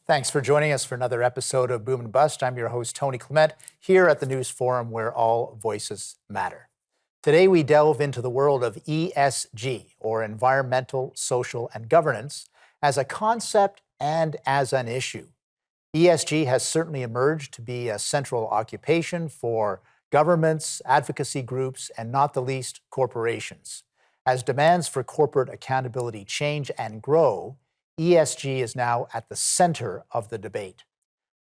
Thanks for joining us for another episode of Boom and Bust. I'm your host, Tony Clement, here at the News Forum where all voices matter. Today, we delve into the world of ESG, or environmental, social, and governance, as a concept and as an issue. ESG has certainly emerged to be a central occupation for governments, advocacy groups, and not the least, corporations. As demands for corporate accountability change and grow, ESG is now at the center of the debate.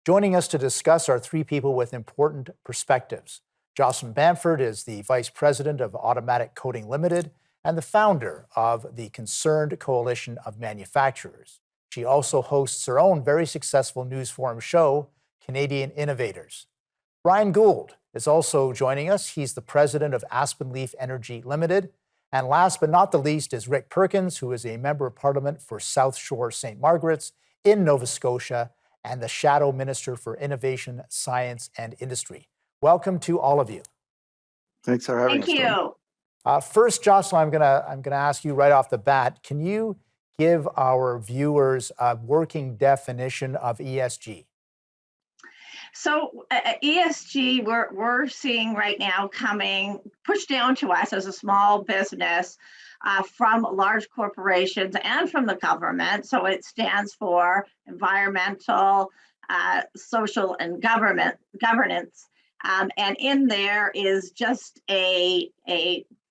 Joining us to discuss are three people with important perspectives. Jocelyn Bamford is the Vice President of Automatic Coating Limited and the founder of the Concerned Coalition of Manufacturers. She also hosts her own very successful News Forum show, Canadian Innovators. Bryan Gould is also joining us. He's the President of Aspenleaf Energy Limited. And last but not the least is Rick Perkins, who is a Member of Parliament for South Shore St. Margaret's in Nova Scotia and the Shadow Minister for Innovation, Science and Industry. Welcome to all of you. Thanks for having us. Thank you. First, Jocelyn, I'm gonna ask you right off the bat, can you give our viewers a working definition of ESG? So ESG, we're seeing right now coming pushed down to us as a small business from large corporations and from the government. So it stands for environmental, social, and governance. And in there is just a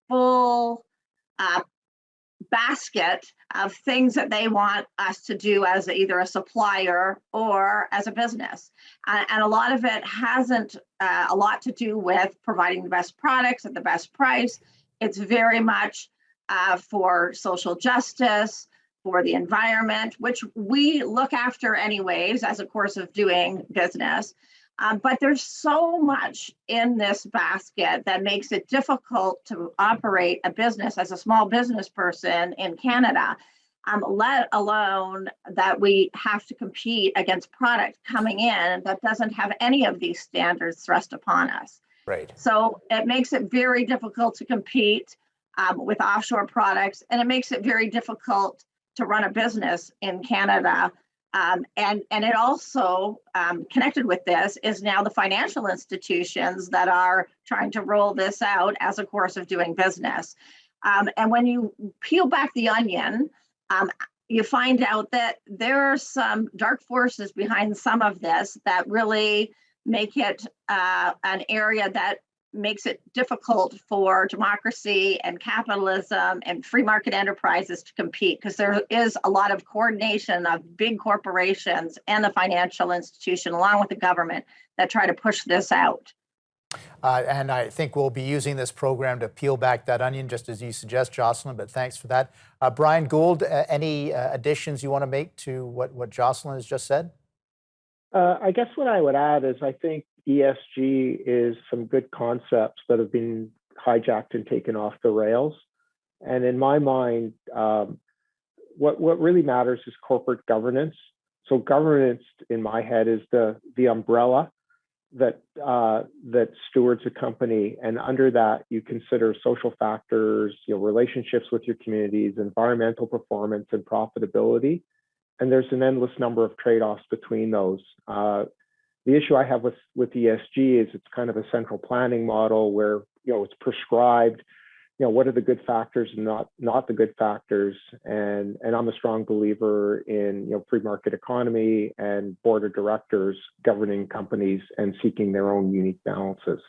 full basket of things that they want us to do as either a supplier or as a business. And a lot of it hasn't a lot to do with providing the best products at the best price. It's very much for social justice, for the environment, which we look after anyways as a course of doing business. But there's so much in this basket that makes it difficult to operate a business as a small business person in Canada, let alone that we have to compete against product coming in that doesn't have any of these standards thrust upon us. Right. So it makes it very difficult to compete with offshore products, and it makes it very difficult to run a business in Canada. And it also, connected with this, is now the financial institutions that are trying to roll this out as a course of doing business. And when you peel back the onion, you find out that there are some dark forces behind some of this that really make it an area that makes it difficult for democracy and capitalism and free market enterprises to compete, because there is a lot of coordination of big corporations and the financial institution along with the government that try to push this out. And I think we'll be using this program to peel back that onion, just as you suggest, Jocelyn, but thanks for that. Bryan Gould, any additions you want to make to what Jocelyn has just said? I guess what I would add is I think ESG is some good concepts that have been hijacked and taken off the rails. And in my mind, what really matters is corporate governance. So governance, in my head, is the umbrella that stewards a company, and under that you consider social factors, relationships with your communities, environmental performance, and profitability. And there's an endless number of trade-offs between those. The issue I have with ESG is it's kind of a central planning model where it's prescribed. What are the good factors and not the good factors? And I'm a strong believer in free market economy and board of directors governing companies and seeking their own unique balances.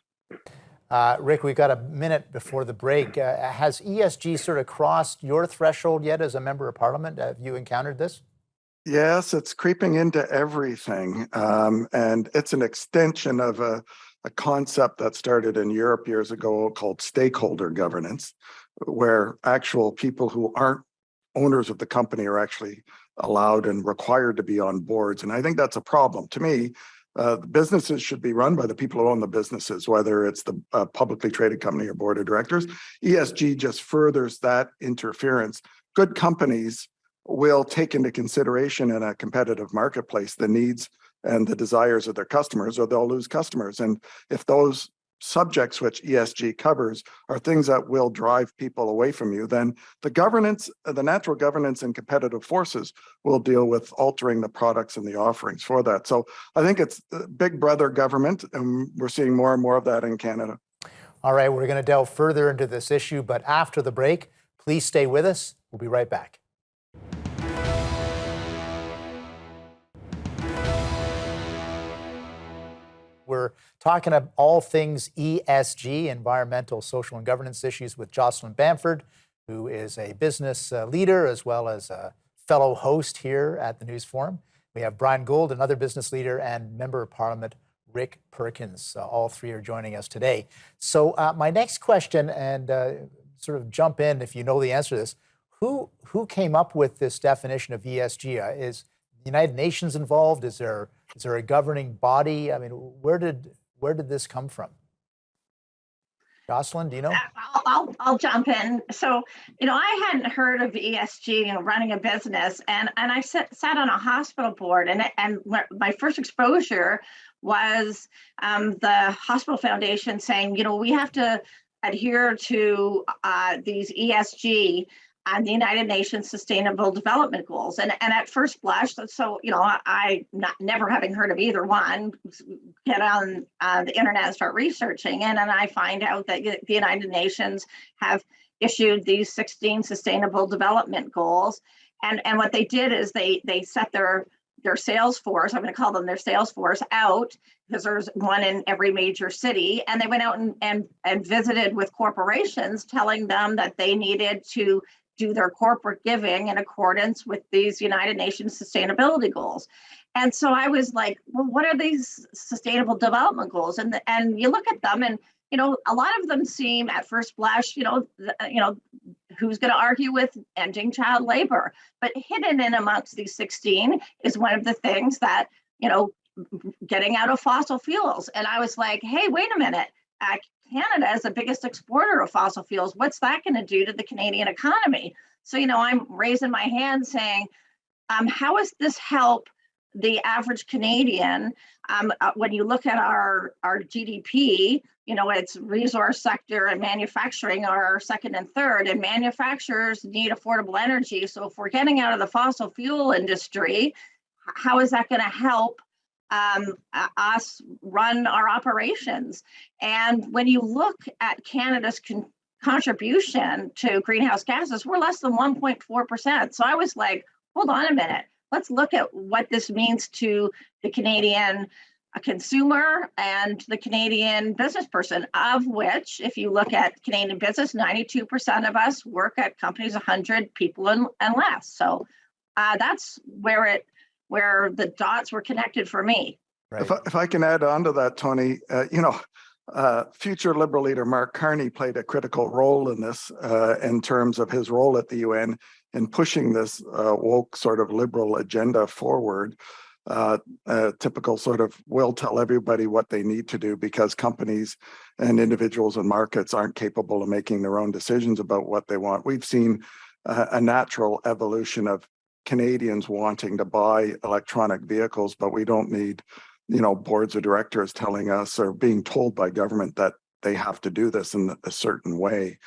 Rick, we've got a minute before the break. Has ESG sort of crossed your threshold yet as a member of Parliament? Have you encountered this? Yes, it's creeping into everything. And it's an extension of a concept that started in Europe years ago called stakeholder governance, where actual people who aren't owners of the company are actually allowed and required to be on boards. And I think that's a problem. To me, the businesses should be run by the people who own the businesses, whether it's the publicly traded company or board of directors. ESG just furthers that interference. Good companies will take into consideration in a competitive marketplace the needs and the desires of their customers, or they'll lose customers. And if those subjects which ESG covers are things that will drive people away from you, then the governance, the natural governance and competitive forces will deal with altering the products and the offerings for that. So I think it's big brother government, and we're seeing more and more of that in Canada. All right, we're going to delve further into this issue, but after the break, please stay with us. We'll be right back. We're talking about all things ESG, environmental, social, and governance issues with Jocelyn Bamford, who is a business leader as well as a fellow host here at the News Forum. We have Bryan Gould, another business leader, and Member of Parliament Rick Perkins. All three are joining us today. So my next question, and sort of jump in if you know the answer to this, who came up with this definition of ESG? Is the United Nations involved? Is there a governing body? I mean, where did this come from? Jocelyn, do you know? I'll jump in. So, I hadn't heard of ESG, running a business, and I sat on a hospital board, and my first exposure was the hospital foundation saying, we have to adhere to these ESG and the United Nations Sustainable Development Goals. And at first blush, so, I never having heard of either one, get on the internet and start researching. And then I find out that the United Nations have issued these 16 Sustainable Development Goals. And what they did is they set their sales force, I'm going to call them their sales force, out, because there's one in every major city. And they went out and visited with corporations, telling them that they needed to do their corporate giving in accordance with these United Nations sustainability goals. And so I was like, well, what are these sustainable development goals? And you look at them, and a lot of them seem at first blush, who's going to argue with ending child labor? But hidden in amongst these 16 is one of the things that, getting out of fossil fuels. And I was like, hey, wait a minute. Canada is the biggest exporter of fossil fuels. What's that going to do to the Canadian economy? So, I'm raising my hand saying, how does this help the average Canadian? When you look at our GDP, it's resource sector and manufacturing are our second and third, and manufacturers need affordable energy. So if we're getting out of the fossil fuel industry, how is that going to help us run our operations? And when you look at Canada's contribution to greenhouse gases, we're less than 1.4%. So I was like, hold on a minute. Let's look at what this means to the Canadian consumer and the Canadian business person, of which, if you look at Canadian business, 92% of us work at companies 100 people and less. So that's where the dots were connected for me. Right. If I can add on to that, Tony, future Liberal leader Mark Carney played a critical role in this in terms of his role at the UN in pushing this woke sort of liberal agenda forward. Typical sort of will tell everybody what they need to do because companies and individuals and markets aren't capable of making their own decisions about what they want. We've seen a natural evolution of Canadians wanting to buy electronic vehicles, but we don't need, boards of directors telling us or being told by government that they have to do this in a certain way.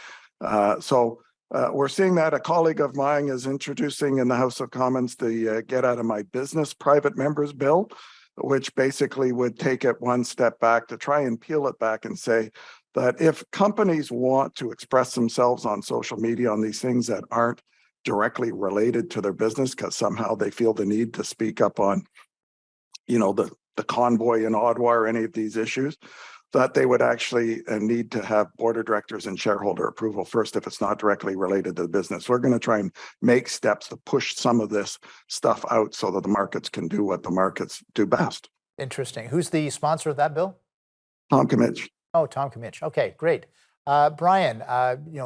So we're seeing that. A colleague of mine is introducing in the House of Commons the Get Out of My Business Private Members Bill, which basically would take it one step back to try and peel it back and say that if companies want to express themselves on social media on these things that aren't directly related to their business because somehow they feel the need to speak up on, the convoy in Ottawa or any of these issues, that they would actually need to have board of directors and shareholder approval first if it's not directly related to the business. We're going to try and make steps to push some of this stuff out so that the markets can do what the markets do best. Interesting. Who's the sponsor of that bill? Tom Comich. Oh, Tom Comich. Okay, great. Bryan,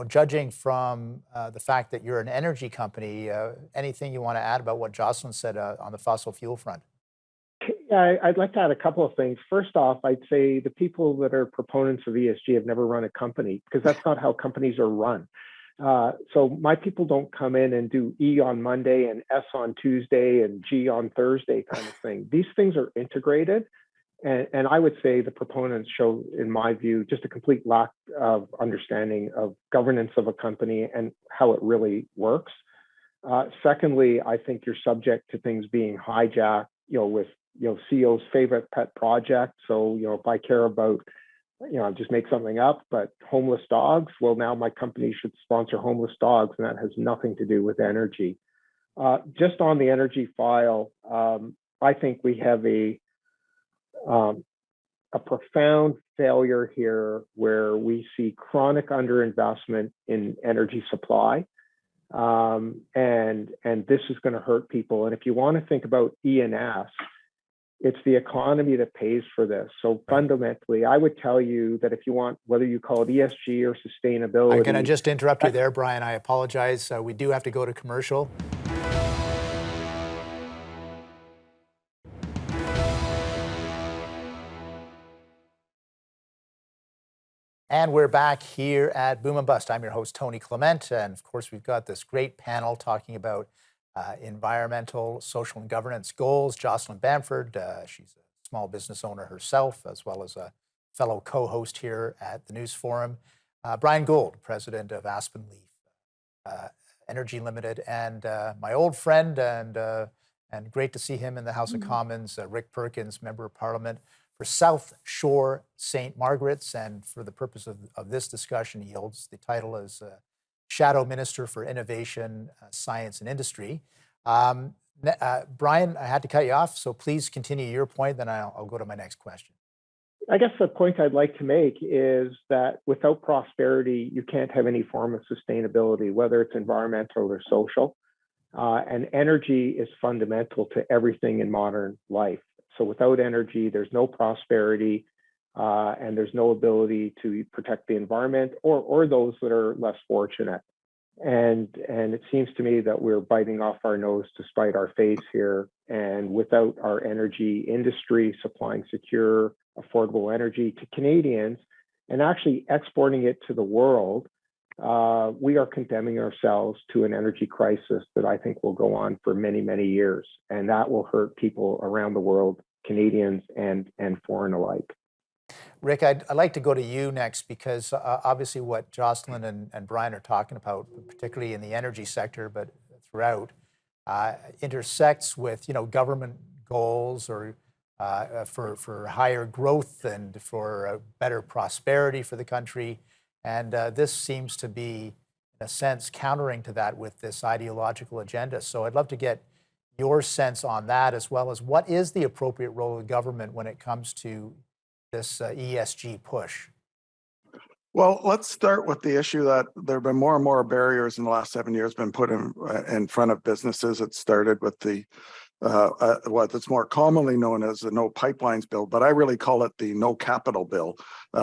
judging from the fact that you're an energy company, anything you want to add about what Jocelyn said on the fossil fuel front? Yeah, I'd like to add a couple of things. First off, I'd say the people that are proponents of ESG have never run a company because that's not how companies are run. So my people don't come in and do E on Monday and S on Tuesday and G on Thursday kind of thing. These things are integrated. And I would say the proponents show, in my view, just a complete lack of understanding of governance of a company and how it really works. Secondly, I think you're subject to things being hijacked, with, CEO's favorite pet project. So, if I care about, just make something up, but homeless dogs, well, now my company should sponsor homeless dogs, and that has nothing to do with energy. Just on the energy file, I think we have a profound failure here where we see chronic underinvestment in energy supply. And this is going to hurt people. And if you want to think about E&S, it's the economy that pays for this. So fundamentally, I would tell you that if you want, whether you call it ESG or sustainability. I'm going to just interrupt you there, Brian. I apologize. We do have to go to commercial. And we're back here at Boom and Bust. I'm your host, Tony Clement. And of course, we've got this great panel talking about environmental, social, and governance goals. Jocelyn Bamford, she's a small business owner herself, as well as a fellow co-host here at the News Forum. Bryan Gould, president of Aspenleaf Energy Limited, and my old friend and great to see him in the House of Commons, Rick Perkins, member of Parliament for South Shore St. Margaret's, and for the purpose of this discussion, he holds the title as Shadow Minister for Innovation, Science and Industry. Brian, I had to cut you off, so please continue your point, then I'll go to my next question. I guess the point I'd like to make is that without prosperity, you can't have any form of sustainability, whether it's environmental or social. And energy is fundamental to everything in modern life. So without energy, there's no prosperity, and there's no ability to protect the environment or those that are less fortunate. And it seems to me that we're biting off our nose to spite our face here. And without our energy industry supplying secure, affordable energy to Canadians and actually exporting it to the world, we are condemning ourselves to an energy crisis that I think will go on for many, many years. And that will hurt people around the world, Canadians and foreign alike. Rick, I'd like to go to you next, because obviously what Jocelyn and Brian are talking about, particularly in the energy sector, but throughout, intersects with government goals or for higher growth and for better prosperity for the country. And this seems to be, in a sense, countering to that with this ideological agenda. So I'd love to get your sense on that, as well as what is the appropriate role of government when it comes to this ESG push? Well, let's start with the issue that there have been more and more barriers in the last 7 years been put in front of businesses. It started with the what's more commonly known as the No Pipelines Bill, but I really call it the No Capital Bill,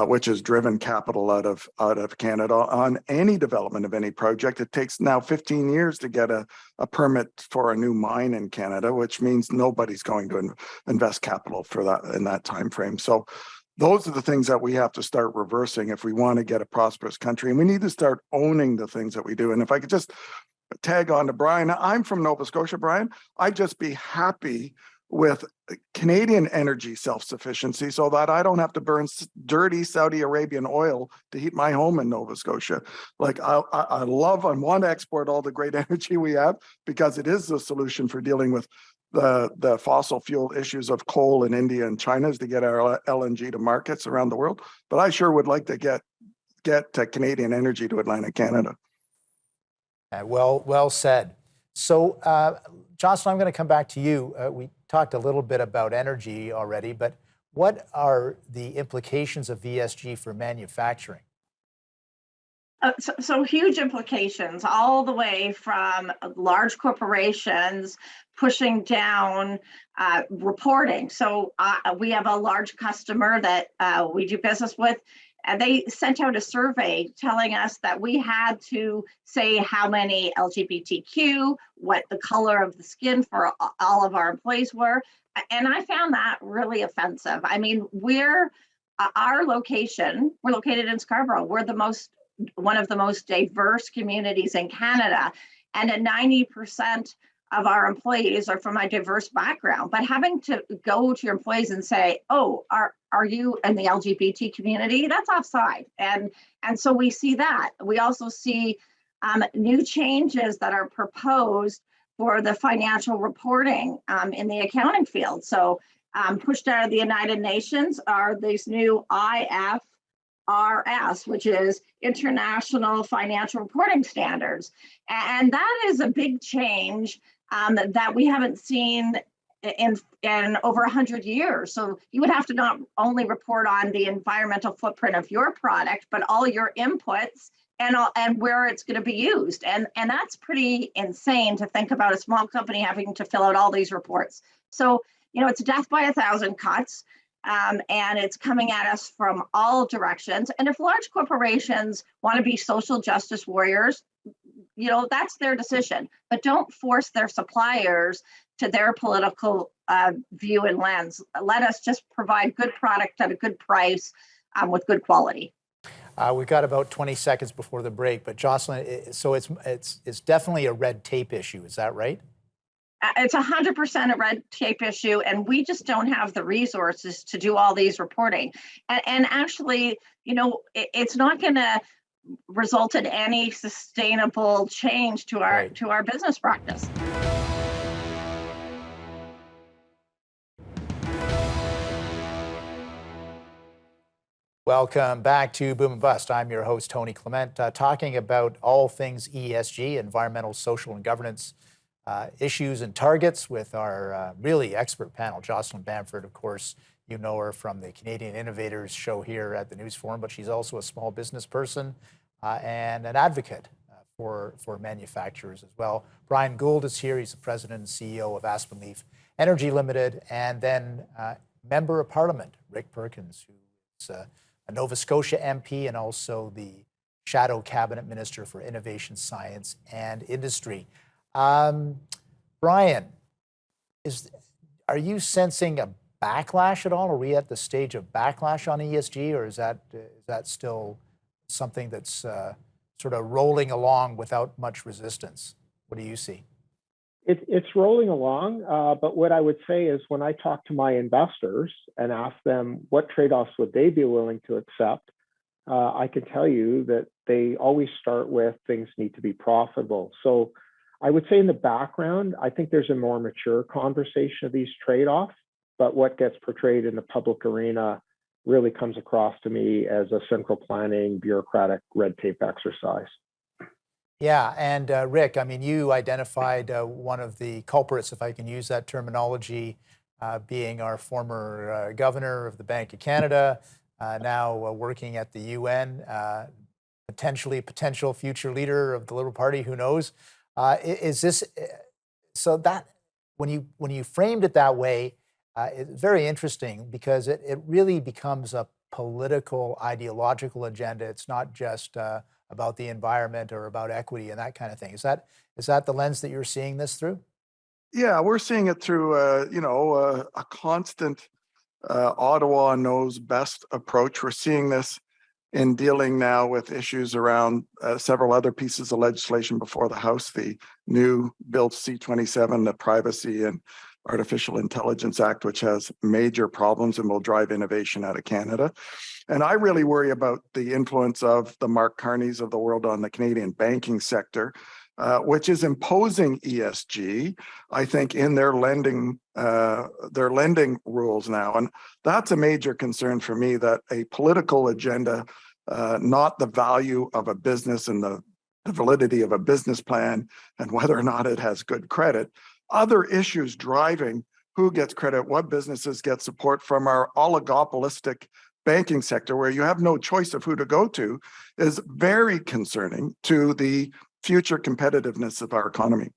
which has driven capital out of Canada on any development of any project. It takes now 15 years to get a permit for a new mine in Canada, which means nobody's going to invest capital for that in that time frame. So those are the things that we have to start reversing if we want to get a prosperous country. And we need to start owning the things that we do. And if I could just tag on to Brian, I'm from Nova Scotia, Brian. I'd just be happy with Canadian energy self-sufficiency so that I don't have to burn dirty Saudi Arabian oil to heat my home in Nova Scotia. Like I love and want to export all the great energy we have, because it is the solution for dealing with the fossil fuel issues of coal in India and China, is to get our LNG to markets around the world. But I sure would like to get Canadian energy to Atlantic Canada. Well said. So, Jocelyn, I'm going to come back to you. We talked a little bit about energy already, but what are the implications of ESG for manufacturing? So huge implications, all the way from large corporations pushing down reporting. So we have a large customer that we do business with, and they sent out a survey telling us that we had to say how many LGBTQ, what the color of the skin for all of our employees were. And I found that really offensive. I mean, we're located in Scarborough. We're one of the most diverse communities in Canada. And 90% of our employees are from a diverse background, but having to go to your employees and say, oh, are you in the LGBT community? That's offside. And so we see that. We also see new changes that are proposed for the financial reporting in the accounting field. So pushed out of the United Nations are these new IFRS, which is International Financial Reporting Standards. And that is a big change that we haven't seen in over 100 years. So you would have to not only report on the environmental footprint of your product, but all your inputs and where it's going to be used. And that's pretty insane to think about a small company having to fill out all these reports. So, it's death by 1,000 cuts. And it's coming at us from all directions. And if large corporations want to be social justice warriors, that's their decision. But don't force their suppliers to their political view and lens. Let us just provide good product at a good price with good quality. We've got about 20 seconds before the break, but Jocelyn, so it's definitely a red tape issue. Is that right? It's 100% a red tape issue, and we just don't have the resources to do all these reporting. And actually, it's not going to result in any sustainable change to our business practice. Welcome back to Boom and Bust. I'm your host, Tony Clement, talking about all things ESG, environmental, social, and governance issues and targets with our really expert panel. Jocelyn Bamford, of course, you know her from the Canadian Innovators show here at the News Forum, but she's also a small business person and an advocate for manufacturers as well. Bryan Gould is here. He's the president and CEO of Aspenleaf Energy Limited, and then Member of Parliament, Rick Perkins, who is a Nova Scotia MP and also the Shadow Cabinet Minister for Innovation, Science and Industry. Bryan, are you sensing a backlash at all? Are we at the stage of backlash on ESG, or is that still something that's sort of rolling along without much resistance? What do you see? It's rolling along, but what I would say is when I talk to my investors and ask them what trade-offs would they be willing to accept, I can tell you that they always start with things need to be profitable. So I would say in the background, I think there's a more mature conversation of these trade-offs, but what gets portrayed in the public arena really comes across to me as a central planning, bureaucratic red tape exercise. Yeah, and Rick, I mean, you identified one of the culprits, if I can use that terminology, being our former governor of the Bank of Canada, now working at the UN, potential future leader of the Liberal Party, who knows? Is this so that when you framed it that way, it's very interesting because it really becomes a political, ideological agenda. It's not just about the environment or about equity and that kind of thing. Is that the lens that you're seeing this through? Yeah, we're seeing it through a constant Ottawa knows best approach. We're seeing this in dealing now with issues around several other pieces of legislation before the House, the new Bill C-27, the Privacy and Artificial Intelligence Act, which has major problems and will drive innovation out of Canada. And I really worry about the influence of the Mark Carneys of the world on the Canadian banking sector, which is imposing ESG, I think, in their lending rules now. And that's a major concern for me, that a political agenda, not the value of a business and the validity of a business plan and whether or not it has good credit, other issues driving who gets credit, what businesses get support from our oligopolistic banking sector, where you have no choice of who to go to, is very concerning to the future competitiveness of our economy.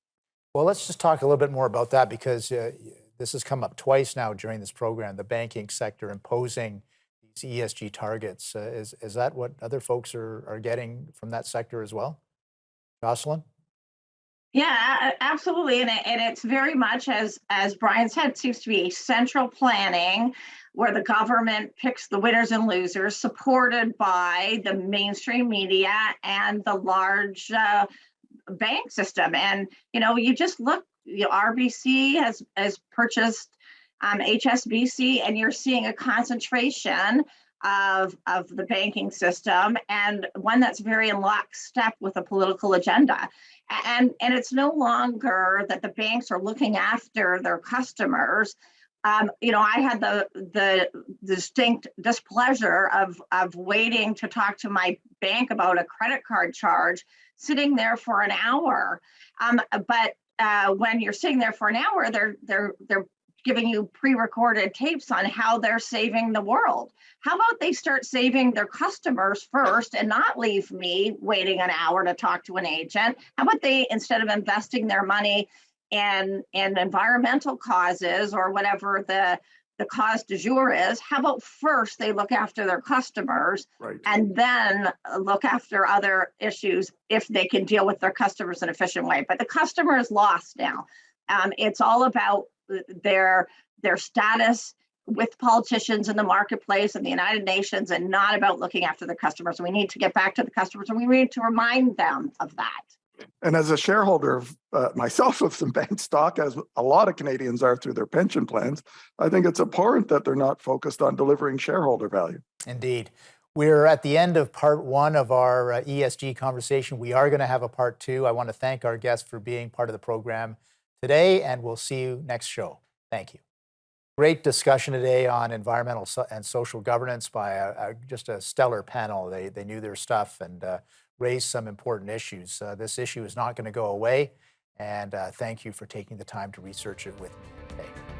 Well, let's just talk a little bit more about that, because this has come up twice now during this program, the banking sector imposing these ESG targets. Is that what other folks are getting from that sector as well? Jocelyn? Yeah, absolutely. And it's very much, as Bryan said, seems to be a central planning where the government picks the winners and losers, supported by the mainstream media and the large bank system. And, you just look RBC has purchased HSBC, and you're seeing a concentration of the banking system, and one that's very in lockstep with a political agenda. And it's no longer that the banks are looking after their customers. I had the distinct displeasure of waiting to talk to my bank about a credit card charge, sitting there for an hour. But when you're sitting there for an hour, they're giving you pre-recorded tapes on how they're saving the world. How about they start saving their customers first and not leave me waiting an hour to talk to an agent? How about they, instead of investing their money in environmental causes or whatever the cause du jour is, how about first they look after their customers, Right. and then look after other issues if they can deal with their customers in an efficient way? But the customer is lost now. It's all about their status with politicians in the marketplace and the United Nations, and not about looking after the customers. We need to get back to the customers, and we need to remind them of that. And as a shareholder of myself with some bank stock, as a lot of Canadians are through their pension plans, I think it's important that they're not focused on delivering shareholder value. Indeed. We're at the end of part one of our ESG conversation. We are going to have a part two. I want to thank our guests for being part of the program today, and we'll see you next show. Thank you. Great discussion today on environmental and social governance by just a stellar panel. They knew their stuff and raised some important issues. This issue is not going to go away, and thank you for taking the time to research it with me today.